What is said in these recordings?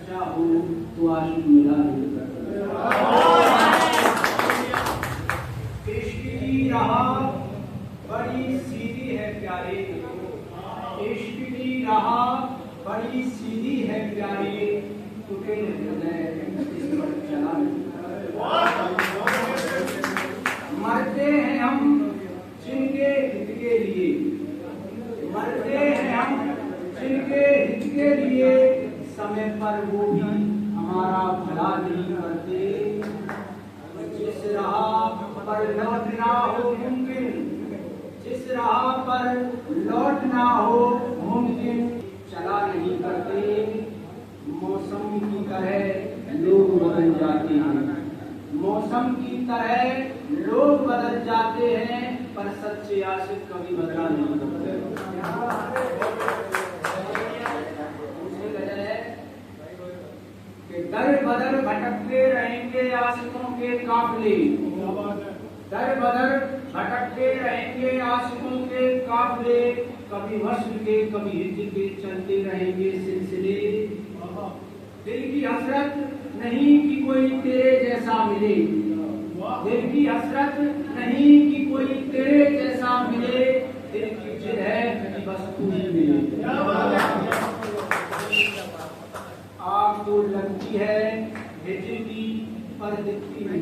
सच्चा हो तो आशिक मिला नहीं करता। इश्क की राह बड़ी सीधी है प्यारे, इश्क की राह बड़ी सीधी है प्यारे, टूटे हृदय इस पर चला नहीं। मरते हैं हम जिनके हित के लिए, मरते हैं हम जिनके हित के लिए, समय पर वो भी हमारा भला नहीं करते। जिस राह पर लौटना हो मुमकिन, जिस राह पर लौटना हो मुमकिन, चला नहीं करते। मौसम की तरह लोग बदल जाते हैं, मौसम की तरह लोग बदल जाते हैं, पर सच्चे आशिक कभी बदला नहीं करते। दूसरी गजल है कि दर बदर भटकते रहेंगे आशिकों के काफिले, दर बदर भटकते रहेंगे आशिकों के काफिले, कभी वस्ल के कभी हिज्र के चलते रहेंगे सिलसिले। दिल की हसरत नहीं कि कोई तेरे जैसा मिले, दिल की हसरत नहीं कि कोई तेरे जैसा मिले, दिल की जिद है कि बस तू ही मिले। आग तो लगती है हिज्र की पर दिखती नहीं,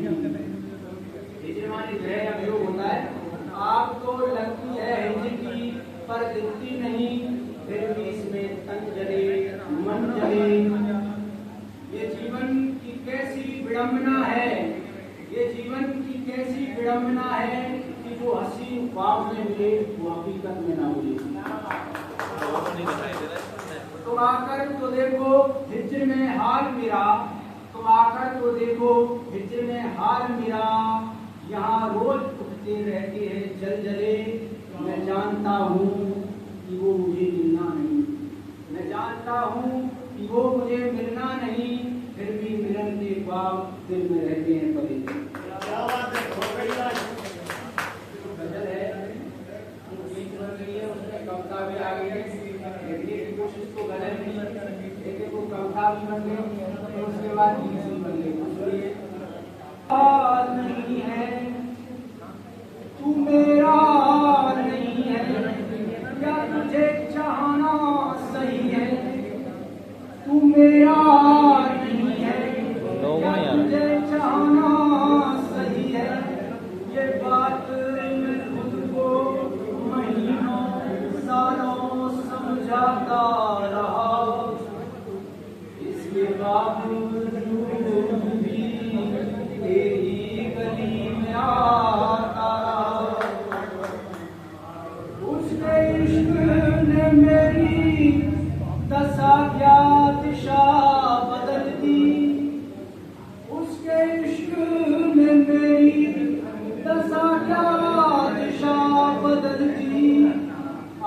हिज्र माने जो है अभियोग होता है। आग तो लगती है हिज्र की पर दिखती नहीं, फिर भी इसमें तन जले मन जले। ये जीवन की कैसी विडंबना है, ये जीवन की कैसी विडंबना है कि जो हसीन ख्वाब में मिले वो हकीकत में ना मिले। तुम आकर तो देखो हिज्र में हाल मेरा, तुम आकर तो देखो हिज्र में हाल मेरा, यहाँ रोज उठते रहते हैं जल जले। मैं जानता हूँ कि वो मुझे मिलना नहीं, मैं जानता हूँ कि वो मुझे मिलना नहीं, फिर भी मिलन के ख्वाब दिल में रहते हैं पड़े। गजल है गीत बन गई है, उसमें कविता भी आ गई है, लिखने की कोशिश तो गजल भी, लेकिन वो कविता भी बन गई, तो उसके बाद गीत भी बन गई। नहीं है तू मेरा नहीं है, क्या तुझे चाहना सही है, तू मेरा नहीं है, क्या तुझे चाहना सही है। ये बात मैं खुद को महीनों सालों समझाता रहा, इसके बावजूद भी तेरी गली में आता रहा। उसके इश्क ने मेरी दशा क्या दिशा बदल दी, उसके इश्क ने मेरी दशा क्या दिशा बदल दी।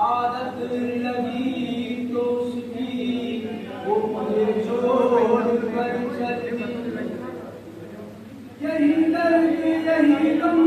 आदत लगी तो उसकी वो मुझे छोड़ कर चल दी। यही दर्द यही गम